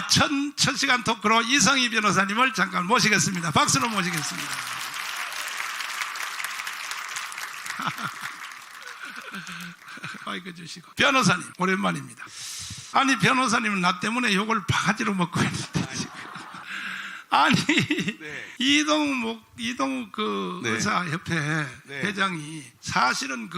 첫 시간 토크로 이성희 변호사님을 잠깐 모시겠습니다. 박수로 모시겠습니다. 마이크 주시고. 변호사님 오랜만입니다. 아니 변호사님은 나 때문에 욕을 바가지로 먹고 있는데 지금. 아니 네. 이동욱 그 네. 의사협회 네. 회장이 사실은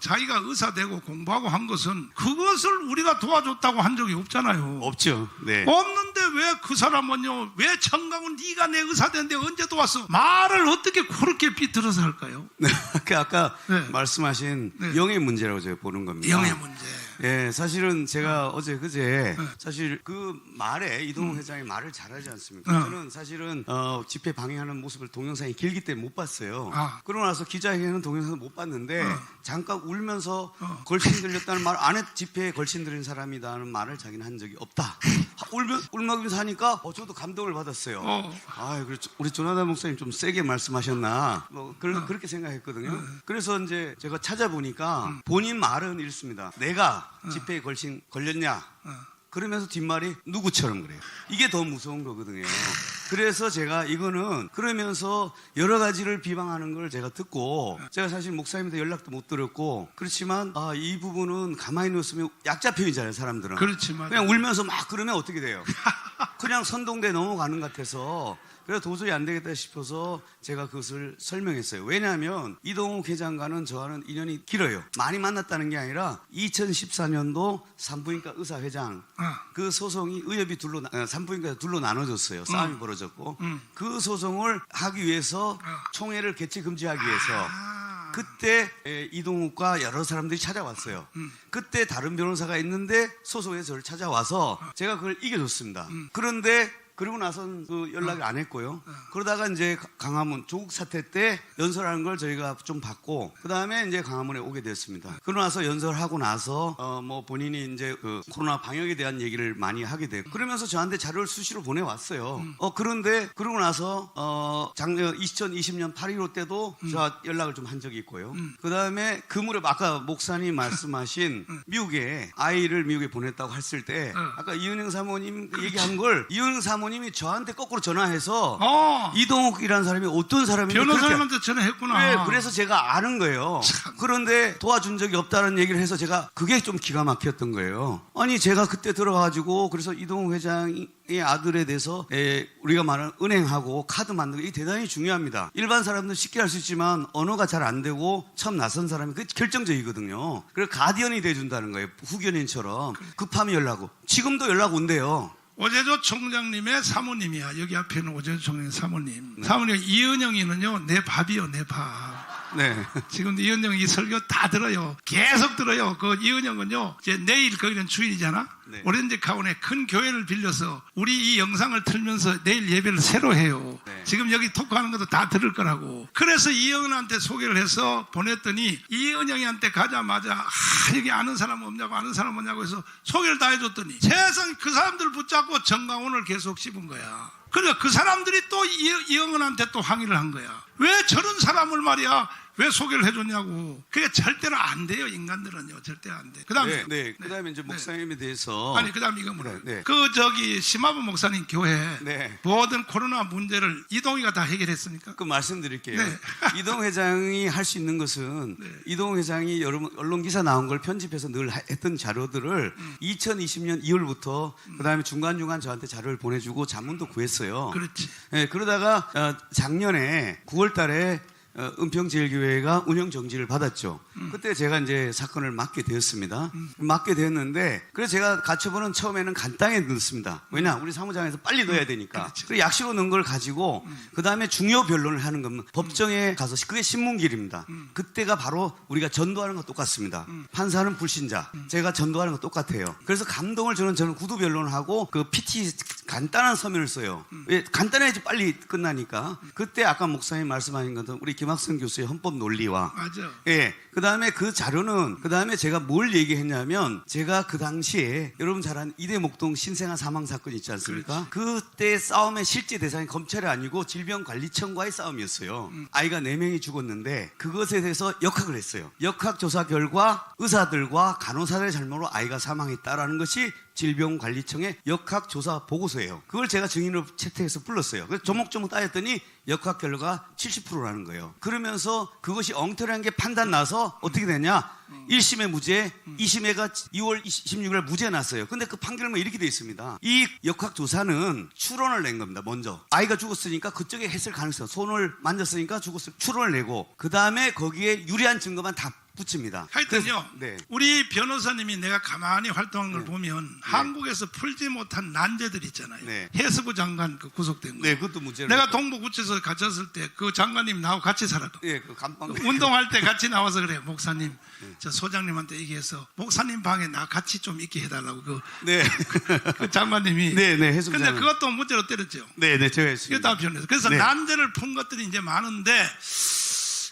자기가 의사 되고 공부하고 한 것은 그것을 우리가 도와줬다고 한 적이 없잖아요. 없죠. 네. 없는데 왜 그 사람은요, 왜 정강훈 네가 내 의사 되는데 언제 도왔어? 말을 어떻게 그렇게 삐뚤어서 할까요? 네. 아까 네. 말씀하신 네. 영의 문제라고 제가 보는 겁니다. 영의 문제. 예, 사실은 제가 어제 그제 네. 사실 그 말에 이동욱 회장이 말을 잘하지 않습니까? 네. 저는 사실은 집회 방해하는 모습을 동영상이 길기 때문에 못 봤어요. 아. 그러고 나서 기자회견은 동영상을 못 봤는데 잠깐 울면서 어. 걸신 들렸다는 말, 안에 집회에 걸신 들인 사람이다는 말을 자기는 한 적이 없다. 울먹이면서 하니까 저도 감동을 받았어요. 아, 우리 조나단 목사님 좀 세게 말씀하셨나? 그렇게 생각했거든요. 그래서 이제 제가 찾아보니까 본인 말은 이렇습니다. 내가 집회에 걸렸냐? 그러면서 뒷말이 누구처럼 그래요. 이게 더 무서운 거거든요. 그래서 제가 이거는 그러면서 여러 가지를 비방하는 걸 제가 듣고, 제가 사실 목사님한테 연락도 못 드렸고, 그렇지만 이 부분은 가만히 놓으면 약자 표현이잖아요, 사람들은. 그렇지만 그냥 울면서 막 그러면 어떻게 돼요? 그냥 선동대 넘어가는 것 같아서, 그래서 도저히 안 되겠다 싶어서 제가 그것을 설명했어요. 왜냐하면 이동욱 회장과는 저와는 인연이 길어요. 많이 만났다는 게 아니라 2014년도 산부인과 의사회장 그 소송이 의협이 산부인과 둘로 나눠졌어요. 싸움이 벌어졌고 그 소송을 하기 위해서 총회를 개최 금지하기 위해서 그때 이동욱과 여러 사람들이 찾아왔어요. 그때 다른 변호사가 있는데 소송에서 저를 찾아와서 제가 그걸 이겨줬습니다. 그런데 그러고 나서는 그 연락을 안 했고요. 그러다가 이제 강화문 조국 사태 때 연설하는 걸 저희가 좀 받고, 그 다음에 이제 강화문에 오게 됐습니다. 그러고 나서 연설하고 나서 본인이 이제 그 코로나 방역에 대한 얘기를 많이 하게 되고, 그러면서 저한테 자료를 수시로 보내왔어요. 그런데 그러고 나서 작년 2020년 8.15 때도 저 연락을 좀 한 적이 있고요. 그 다음에 그 무렵 아까 목사님 말씀하신 미국에 아이를 미국에 보냈다고 했을 때 아까 이은영 사모님 얘기한 걸 이은영 사모님이 저한테 거꾸로 전화해서 이동욱이라는 사람이 어떤 사람인지 변호사님한테 전화했구나. 네, 그래서 제가 아는 거예요. 그런데 도와준 적이 없다는 얘기를 해서 제가 그게 좀 기가 막혔던 거예요. 아니 제가 그때 들어가가지고 그래서 이동욱 회장의 아들에 대해서 우리가 말하는 은행하고 카드 만드는 게 대단히 중요합니다. 일반 사람들은 쉽게 할 수 있지만 언어가 잘 안 되고 처음 낯선 사람이 그게 결정적이거든요. 그래서 가디언이 돼준다는 거예요. 후견인처럼 급하면 연락 오고. 지금도 연락 온대요. 오재조 총장님의 사모님이야. 여기 앞에 있는 오재조 총장님 사모님. 네. 사모님 이은영이는요, 내 밥이요, 내 밥. 네. 지금도 이은영 이 설교 다 들어요. 계속 들어요. 그 이은영은요, 이제 내일 거기는 주일이잖아. 네. 오렌지 카운의 큰 교회를 빌려서 우리 이 영상을 틀면서 내일 예배를 새로 해요. 네. 지금 여기 토크하는 것도 다 들을 거라고. 그래서 이은영한테 소개를 해서 보냈더니 이은영이한테 가자마자 여기 아는 사람 없냐고 아는 사람 없냐고 해서 소개를 다 해줬더니 세상 그 사람들 붙잡고 정강훈을 계속 씹은 거야. 그러니까 그 사람들이 또 이영은한테 또 항의를 한 거야. 왜 저런 사람을 말이야 왜 소개를 해줬냐고. 그게 절대로 안 돼요. 인간들은요 절대 안 돼. 그다음에 그다음에 이제 목사님에 대해서 그다음에 이거 뭐라 그 저기 심화부 목사님 교회 모든 코로나 문제를 이동희가 다 해결했습니까? 그 말씀드릴게요. 이동욱 회장이 할 수 있는 것은 이동욱 회장이 여러 언론 기사 나온 걸 편집해서 늘 했던 자료들을 2020년 2월부터 그다음에 중간중간 저한테 자료를 보내주고 자문도 구했어요. 그렇지. 그러다가 작년에 9월달에 은평제일교회가 운영정지를 받았죠. 그때 제가 이제 사건을 맡게 되었습니다. 맡게 되었는데, 그래서 제가 가처분은 처음에는 간단하게 넣습니다. 왜냐? 우리 사무장에서 빨리 넣어야 되니까. 그래서 약식으로 넣은 걸 가지고, 그 다음에 중요 변론을 하는 겁니다. 법정에 가서, 그게 신문길입니다. 그때가 바로 우리가 전도하는 거 똑같습니다. 판사는 불신자, 제가 전도하는 거 똑같아요. 그래서 감동을 저는 구두 변론을 하고, 그 PT 간단한 서면을 써요. 왜? 간단해야지 빨리 끝나니까. 그때 아까 목사님 말씀하신 것은 우리 김학성 교수의 헌법 논리와 맞아. 그 다음에 그 자료는 그 다음에 제가 뭘 얘기했냐면 제가 그 당시에 여러분 잘 아는 이대목동 신생아 사망 사건 있지 않습니까? 그때 싸움의 실제 대상이 검찰이 아니고 질병관리청과의 싸움이었어요. 아이가 4명이 죽었는데 그것에 대해서 역학을 했어요. 역학 조사 결과 의사들과 간호사들의 잘못으로 아이가 사망했다라는 것이 질병관리청의 역학조사 보고서예요. 그걸 제가 증인으로 채택해서 불렀어요. 그래서 조목조목 따졌더니 역학 결과가 70%라는 거예요. 그러면서 그것이 엉터리한 게 판단 나서 어떻게 되냐? 1심에 무죄, 2심에가 2월 26일 무죄 났어요. 근데 그 판결문에 이렇게 돼 있습니다. 이 역학조사는 추론을 낸 겁니다. 먼저 아이가 죽었으니까 그쪽에 했을 가능성, 손을 만졌으니까 죽었을 추론을 내고 그 다음에 거기에 유리한 증거만 다 붙입니다. 하여튼요, 네. 우리 변호사님이 내가 가만히 활동한 걸 보면 한국에서 풀지 못한 난제들 있잖아요. 네. 해수부 장관 그 구속된 거. 네, 그것도 문제로. 내가 동부구치소 갇혔을 때 그 장관님 나하고 같이 살았거든. 예, 그 감방. 운동할 때 같이 나와서 그래. 목사님, 저 소장님한테 얘기해서 목사님 방에 나 같이 좀 있게 해달라고 네. 그 장관님이. 네, 해수부 근데 장관. 그것도 문제로 때렸죠. 네, 제가 이게 했습니다. 다 변했어. 그래서 네. 난제를 푼 것들이 이제 많은데,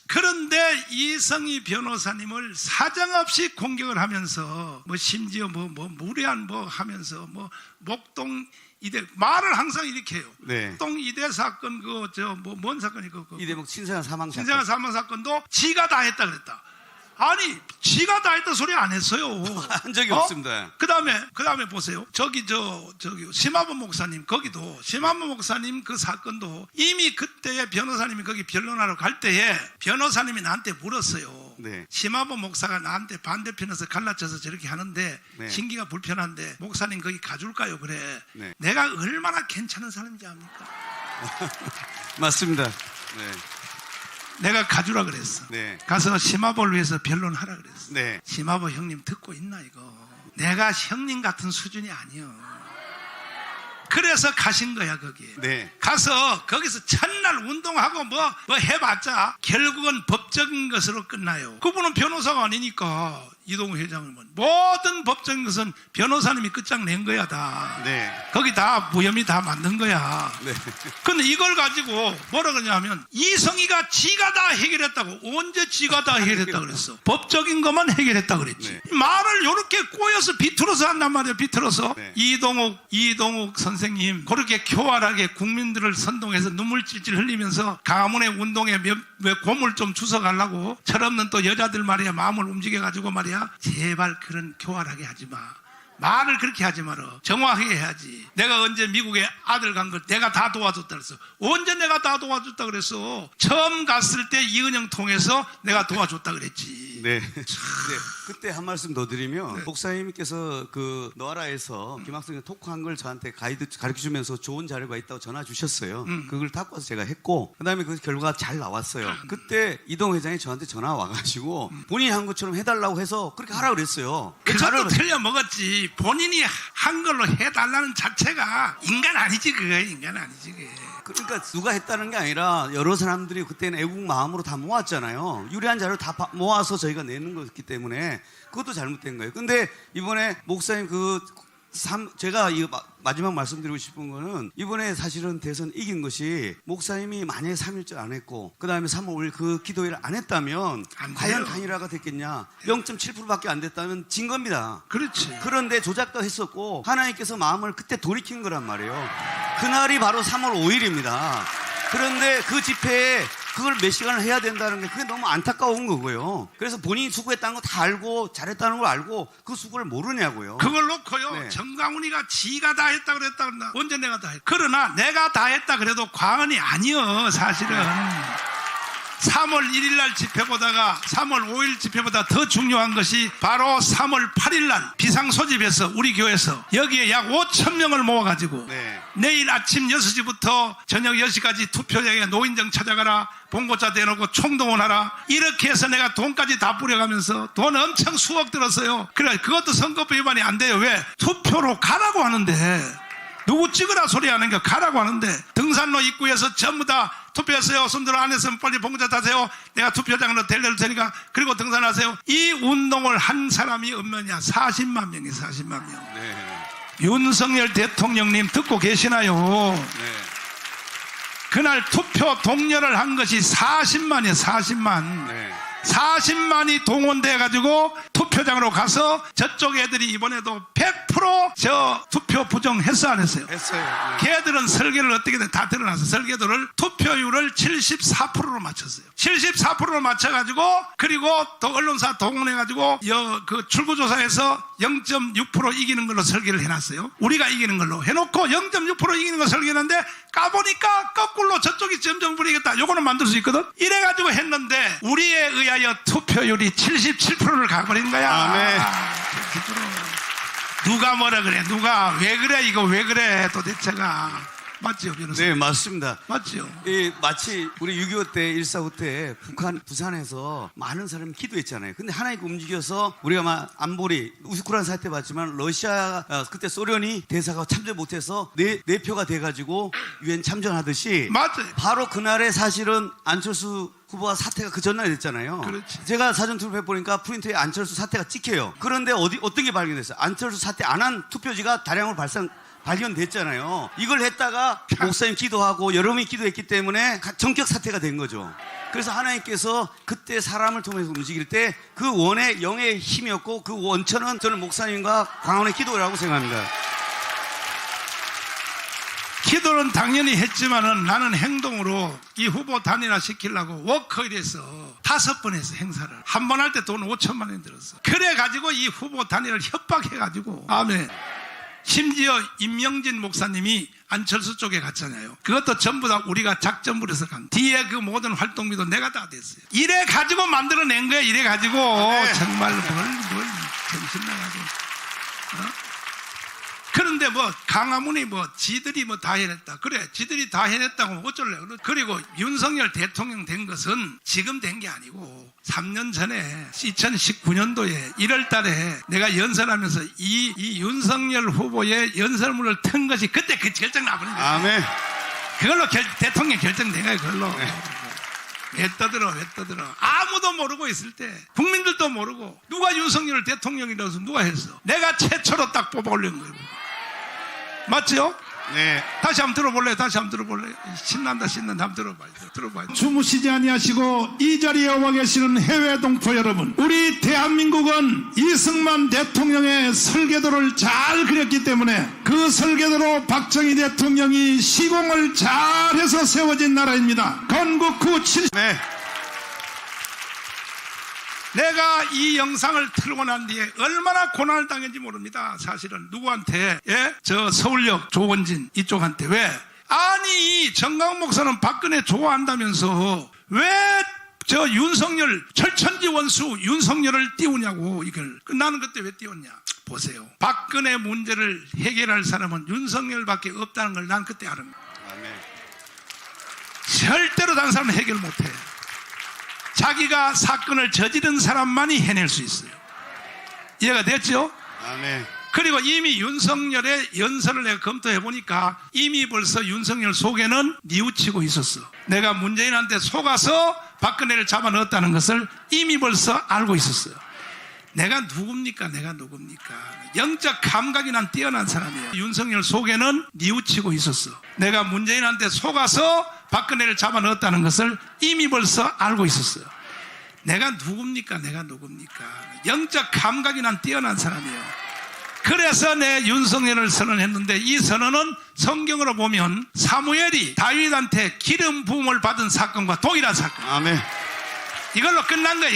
그런데 이성희 변호사님을 사정없이 공격을 하면서 뭐 심지어 뭐 무례한 뭐 하면서 뭐 목동 이대 말을 항상 이렇게 해요. 네. 목동 이대 사건 뭔 사건이 이대목 친사한 사망 사건. 신생아 사망 사건도 지가 다 했다 그랬다. 아니, 지가 다 했다 소리 안 했어요. 한 적이 없습니다. 그 다음에 보세요. 저기 심화범 목사님, 거기도, 심화범 목사님 그 사건도 이미 그때에 변호사님이 거기 변론하러 갈 때에 변호사님이 나한테 물었어요. 네. 심화범 목사가 나한테 반대편에서 갈라쳐서 저렇게 하는데, 네. 신기가 불편한데, 목사님 거기 가줄까요? 그래. 네. 내가 얼마나 괜찮은 사람인지 압니까? 맞습니다. 네. 내가 가주라 그랬어. 네. 가서 심화범을 위해서 변론하라 그랬어. 네. 심화범 형님 듣고 있나 이거. 내가 형님 같은 수준이 아니요. 그래서 가신 거야 거기에. 네. 가서 거기서 첫날 운동하고 뭐 해봤자 결국은 법적인 것으로 끝나요. 그분은 변호사가 아니니까 이동우 회장은 모든 법적인 것은 변호사님이 끝장낸 거야 다. 네. 거기 다 무혐의 다 만든 거야. 네. 근데 이걸 가지고 뭐라 그러냐면 이성희가 지가 다 해결했다고. 언제 지가 다 해결했다 그랬어? 법적인 것만 해결했다 그랬지. 네. 말을 이렇게 꼬여서 비틀어서 한단 말이야. 비틀어서. 네. 이동욱 선생님 그렇게 교활하게 국민들을 선동해서 눈물 찔찔 흘리면서 가문의 운동에 왜 고물 좀 주워가려고 철없는 또 여자들 말이야 마음을 움직여가지고 말이야 제발 그런 교활하게 하지 마. 말을 그렇게 하지 마라. 정확하게 해야지. 내가 언제 미국에 아들 간 걸 내가 다 도와줬다 그랬어. 언제 내가 다 도와줬다 그랬어? 처음 갔을 때 이은영 통해서 내가 도와줬다 그랬지. 네. 네. 그때 한 말씀 더 드리면 네. 목사님께서 그 너아라에서 김학성이 토크한 걸 저한테 가르쳐 주면서 좋은 자료가 있다고 전화 주셨어요. 그걸 갖고 와서 제가 했고 그다음에 그 결과가 잘 나왔어요. 그때 이동 회장이 저한테 전화 와가지고 본인이 한 것처럼 해달라고 해서 그렇게 하라 그랬어요. 그것도 틀려 먹었지. 본인이 한 걸로 해달라는 자체가 인간 아니지 그거. 인간 아니지 그게. 그러니까 누가 했다는 게 아니라 여러 사람들이 그때는 애국 마음으로 다 모았잖아요. 유리한 자료 다 모아서 저희가 내는 거였기 때문에 그것도 잘못된 거예요. 근데 이번에 목사님 제가 마지막 말씀드리고 싶은 거는 이번에 사실은 대선 이긴 것이 목사님이 만약에 3.1절 안 했고 그 다음에 3월 5일 그 기도회를 안 했다면 과연 단일화가 됐겠냐. 0.7%밖에 안 됐다면 진 겁니다. 그렇지. 그런데 조작도 했었고 하나님께서 마음을 그때 돌이킨 거란 말이에요. 그날이 바로 3월 5일입니다. 그런데 그 집회에 그걸 몇 시간을 해야 된다는 게 그게 너무 안타까운 거고요. 그래서 본인이 수고했다는 거 다 알고 잘했다는 걸 알고 그 수고를 모르냐고요. 그걸 놓고요. 네. 정광훈이가 지가 다 했다 그랬다 그랬나? 언제 내가 다 했? 그러나 내가 다 했다 그래도 과언이 아니여 사실은. 3월 1일 날 집회보다가 3월 5일 집회보다 더 중요한 것이 바로 3월 8일 날 비상소집에서 우리 교회에서 여기에 약 5,000명을 모아가지고 네. 내일 아침 6시부터 저녁 10시까지 투표장에 노인정 찾아가라. 봉고차 대놓고 총동원하라. 이렇게 해서 내가 돈까지 다 뿌려가면서 돈 엄청 수억 들었어요. 그래 그것도 선거법 위반이 안 돼요. 왜? 투표로 가라고 하는데 누구 찍으라 소리 하는 거 가라고 하는데 등산로 입구에서 전부 다 투표했어요. 손들어 안 했으면 빨리 봉고차 타세요. 내가 투표장으로 데려올 테니까 그리고 등산하세요. 이 운동을 한 사람이 없느냐? 40만 명이 40만 명. 네. 윤석열 대통령님 듣고 계시나요? 네. 그날 투표 동료를 한 것이 40만이에요. 40만. 네. 40만이 동원돼 가지고 투표장으로 가서 저쪽 애들이 이번에도 100% 저 투표 부정했어 안 했어요? 했어요. 걔들은 설계를 어떻게든 다 드러나서 설계도를 투표율을 74%로 맞췄어요. 74%로 맞춰가지고 그리고 또 언론사 동원해가지고 그 출구조사에서 0.6% 이기는 걸로 설계를 해놨어요. 우리가 이기는 걸로 해놓고 0.6% 이기는 걸 설계했는데 까보니까 거꾸로 저쪽이 점점 부리겠다. 요거는 만들 수 있거든. 이래가지고 했는데 우리에 의하여 투표율이 77%를 가버린 거야. 아멘. 누가 뭐라 그래? 누가 왜 그래? 이거 왜 그래? 도대체가. 맞죠, 변호사님? 네, 맞습니다. 맞죠. 마치 우리 6.25 때, 1.45 때 부산에서 많은 사람이 기도했잖아요. 근데 하나님 움직여서 우리가 막 안보리, 우스쿠란 사태 봤지만 그때 소련이 대사가 참전 못해서 네 표가 돼가지고 유엔 참전하듯이 맞아요. 바로 그날에 사실은 안철수 후보가 사태가 그 전날에 됐잖아요. 그렇지. 제가 사전 투표해 보니까 프린트에 안철수 사태가 찍혀요. 그런데 어떤 게 발견됐어요? 안철수 사태 안 한 투표지가 다량으로 발견됐잖아요. 이걸 했다가 목사님 기도하고 여러분이 기도했기 때문에 전격 사태가 된 거죠. 그래서 하나님께서 그때 사람을 통해서 움직일 때 그 원의 영의 힘이었고 그 원천은 저는 목사님과 광원의 기도라고 생각합니다. 기도는 당연히 했지만은 나는 행동으로 이 후보 단일화 시키려고 워커힐에서 5번 했어, 행사를. 한 번 할 때 돈 5천만 원 들었어. 그래가지고 이 후보 단일화를 협박해가지고, 아멘. 심지어 임명진 목사님이 안철수 쪽에 갔잖아요. 그것도 전부 다 우리가 작전부에서 간. 뒤에 그 모든 활동비도 내가 다 됐어요. 이래 가지고 만들어낸 거야. 이래 가지고 네. 정말 뭘 정신 나가지고. 그런데 강화문이 지들이 다 해냈다. 그래, 지들이 다 해냈다고 어쩔래. 그리고 윤석열 대통령 된 것은 지금 된 게 아니고 3년 전에 2019년도에 1월 달에 내가 연설하면서 이 윤석열 후보의 연설문을 튼 것이 그때 그 결정 나버린 거예요. 아멘. 그걸로 대통령 결정된 거예요, 그걸로. 네. 왜 떠들어. 아무도 모르고 있을 때, 국민들도 모르고, 누가 윤석열 대통령이라고 해서 누가 했어? 내가 최초로 딱 뽑아 올린 거예요. 맞죠? 네. 다시 한번 들어볼래요? 신난다. 한번 들어봐요. 주무시지 아니하시고 이 자리에 와 계시는 해외 동포 여러분, 우리 대한민국은 이승만 대통령의 설계도를 잘 그렸기 때문에 그 설계도로 박정희 대통령이 시공을 잘해서 세워진 나라입니다. 건국 후 70... 네. 내가 이 영상을 틀고 난 뒤에 얼마나 고난을 당했는지 모릅니다. 사실은 누구한테? 저 서울역 조원진 이쪽한테. 왜? 아니 정강 목사는 박근혜 좋아한다면서 왜 저 윤석열 철천지 원수 윤석열을 띄우냐고. 이걸 나는 그때 왜 띄웠냐. 보세요. 박근혜 문제를 해결할 사람은 윤석열밖에 없다는 걸 난 그때 알은 거야. 아멘. 절대로 다른 사람은 해결 못해. 자기가 사건을 저지른 사람만이 해낼 수 있어요. 이해가 됐죠? 아멘. 그리고 이미 윤석열의 연설을 내가 검토해보니까 이미 벌써 윤석열 속에는 뉘우치고 있었어. 내가 문재인한테 속아서 박근혜를 잡아넣었다는 것을 이미 벌써 알고 있었어요. 내가 누굽니까? 영적 감각이 난 뛰어난 사람이에요. 윤석열 속에는 뉘우치고 있었어. 내가 문재인한테 속아서 박근혜를 잡아넣었다는 것을 이미 벌써 알고 있었어요. 내가 누굽니까? 영적 감각이 난 뛰어난 사람이에요. 그래서 내 윤석열을 선언했는데 이 선언은 성경으로 보면 사무엘이 다윗한테 기름 부음을 받은 사건과 동일한 사건. 아멘. 이걸로 끝난 거야.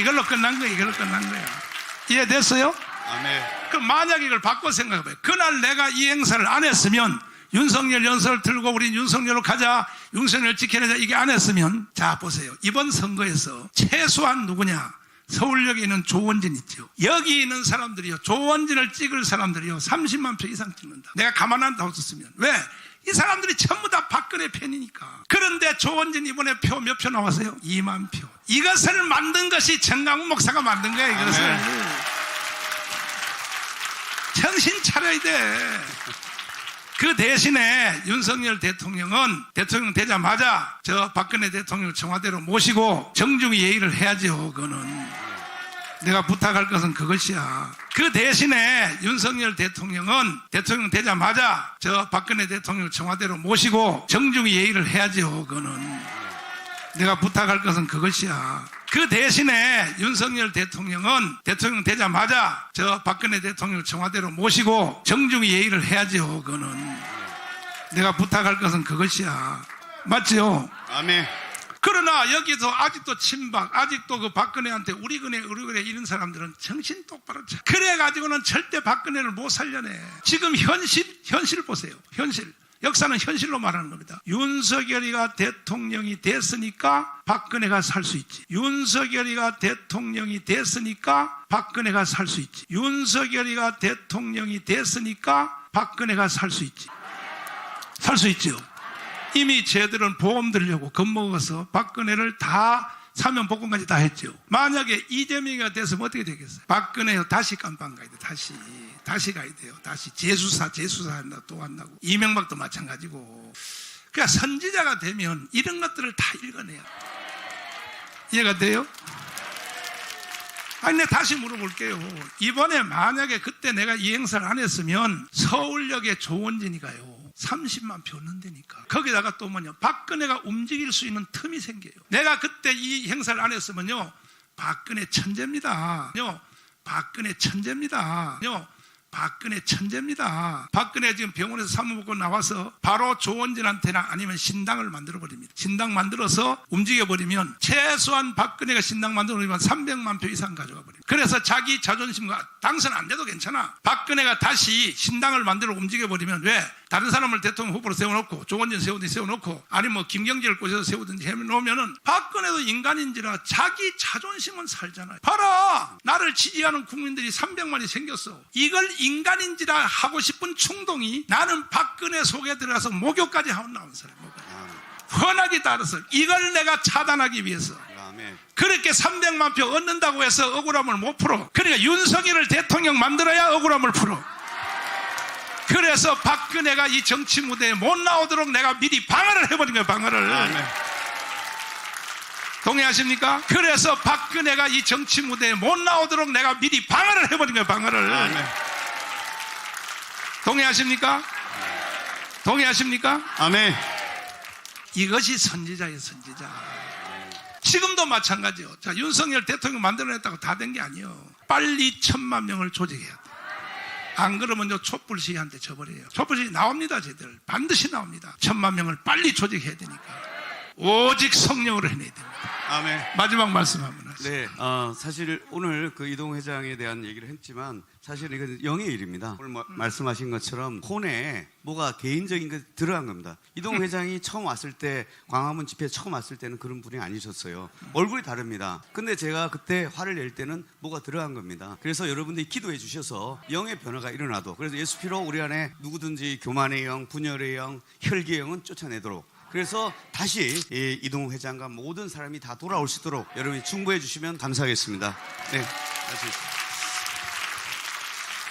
이해됐어요? 아멘. 그럼 만약 이걸 바꿔 생각해봐요. 그날 내가 이 행사를 안 했으면, 윤석열 연설을 들고 우리 윤석열로 가자, 윤석열 지켜내자, 이게 안 했으면, 자 보세요. 이번 선거에서 최소한 누구냐? 서울역에 있는 조원진 있죠. 여기 있는 사람들이요, 조원진을 찍을 사람들이요 30만 표 이상 찍는다. 내가 가만 안 뒀었으면. 왜? 이 사람들이 전부 다 박근혜 팬이니까. 그런데 조원진 이번에 표 몇 표 나왔어요? 2만 표. 이것을 만든 것이 정강훈 목사가 만든 거예요. 이것을. 정신 차려야 돼. 그 대신에 윤석열 대통령은 대통령 되자마자 저 박근혜 대통령을 청와대로 모시고 정중히 예의를 해야죠. 그거는 내가 부탁할 것은 그것이야. 그 대신에 윤석열 대통령은 대통령 되자마자 저 박근혜 대통령을 청와대로 모시고 정중히 예의를 해야죠. 그거는 내가 부탁할 것은 그것이야. 그 대신에 윤석열 대통령은 대통령 되자마자 저 박근혜 대통령을 청와대로 모시고 정중히 예의를 해야죠. 그거는 내가 부탁할 것은 그것이야. 맞죠? 아멘. 그러나 여기서 아직도 친박, 아직도 그 박근혜한테 우리 그네 이런 사람들은 정신 똑바로 차. 그래가지고는 절대 박근혜를 못 살려내. 지금 현실 보세요. 현실. 역사는 현실로 말하는 겁니다. 윤석열이가 대통령이 됐으니까 박근혜가 살 수 있지. 윤석열이가 대통령이 됐으니까 박근혜가 살 수 있지. 윤석열이가 대통령이 됐으니까 박근혜가 살 수 있지. 살 수 있죠. 이미 쟤들은 보험 들려고 겁먹어서 박근혜를 다 사면복권까지 다 했죠. 만약에 이재명이가 됐으면 어떻게 되겠어요? 박근혜요 다시 깜빵 가야 돼. 다시 가야 돼요. 다시 재수사 한다 또 한다고. 이명박도 마찬가지고. 그러니까 선지자가 되면 이런 것들을 다 읽어내야 돼. 이해가 돼요? 아니, 내가 다시 물어볼게요. 이번에 만약에 그때 내가 이 행사를 안 했으면 서울역에 조원진이 가요. 30만 표 얻는다니까. 거기다가 또 뭐냐, 박근혜가 움직일 수 있는 틈이 생겨요. 내가 그때 이 행사를 안 했으면요, 박근혜 천재입니다. 박근혜 천재입니다. 박근혜 지금 병원에서 사무 먹고 나와서 바로 조원진한테나 아니면 신당을 만들어버립니다. 신당 만들어서 움직여버리면 최소한 박근혜가 신당 만들어버리면 300만 표 이상 가져가 버립니다. 그래서 자기 자존심과 당선 안 돼도 괜찮아. 박근혜가 다시 신당을 만들어 움직여버리면 왜? 다른 사람을 대통령 후보로 세워놓고 조원진 세워놓고 아니면 뭐 김경재를 꽂아서 세우든지 해놓으면은 박근혜도 인간인지라 자기 자존심은 살잖아요. 봐라, 나를 지지하는 국민들이 300만이 생겼어. 이걸 인간인지라 하고 싶은 충동이 나는 박근혜 속에 들어가서 목욕까지 하고 나온 사람. 훤하게 따라서 이걸 내가 차단하기 위해서 그렇게 300만 표 얻는다고 해서 억울함을 못 풀어. 그러니까 윤석열을 대통령 만들어야 억울함을 풀어. 그래서 박근혜가 이 정치 무대에 못 나오도록 내가 미리 방어를 해버린 거예요. 방어를. 동의하십니까? 그래서 박근혜가 이 정치 무대에 못 나오도록 내가 미리 방어를 해버린 거예요. 방어를. 동의하십니까? 동의하십니까? 아멘. 이것이 선지자예요. 선지자. 지금도 마찬가지요. 자, 윤석열 대통령 만들어냈다고 다 된 게 아니에요. 빨리 1000만 명을 조직해야 돼. 안 그러면 촛불 시위한테 져버려요. 촛불 시위 나옵니다. 쟤들 반드시 나옵니다. 1000만 명을 빨리 조직해야 되니까 오직 성령으로 해내야 됩니다. 아멘. 마지막 말씀 한번 하시죠. 네, 사실 오늘 그 이동욱 회장에 대한 얘기를 했지만 사실 이건 영의 일입니다. 오늘 말씀하신 것처럼 혼에 뭐가 개인적인 게 들어간 겁니다. 이동욱 회장이 처음 왔을 때, 광화문 집회 처음 왔을 때는 그런 분이 아니셨어요. 얼굴이 다릅니다. 근데 제가 그때 화를 낼 때는 뭐가 들어간 겁니다. 그래서 여러분들이 기도해 주셔서 영의 변화가 일어나도, 그래서 예수 피로 우리 안에 누구든지 교만의 영, 분열의 영, 혈기의 영은 쫓아내도록, 그래서 다시 이동욱 회장과 모든 사람이 다 돌아올 수 있도록 여러분이 충고해 주시면 감사하겠습니다. 네,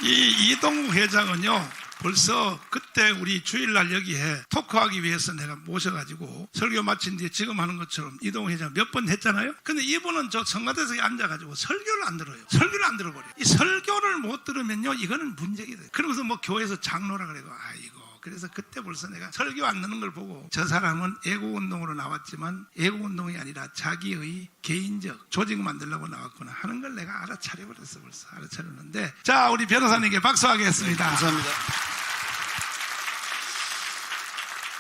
이 이동욱 회장은요, 벌써 그때 우리 주일날 여기에 토크하기 위해서 내가 모셔가지고 설교 마친 뒤에 지금 하는 것처럼 이동욱 회장 몇 번 했잖아요. 근데 이분은 저 청와대석에 앉아가지고 설교를 안 들어요. 설교를 안 들어버려요. 이 설교를 못 들으면요, 이거는 문제가 돼요. 그러면서 뭐 교회에서 장로라 그래고 아이고. 그래서 그때 벌써 내가 설교 안 듣는 걸 보고 저 사람은 애국운동으로 나왔지만 애국운동이 아니라 자기의 개인적 조직 만들려고 나왔구나 하는 걸 내가 알아차려버렸어. 벌써 알아차렸는데, 자, 우리 변호사님께 박수하겠습니다. 감사합니다.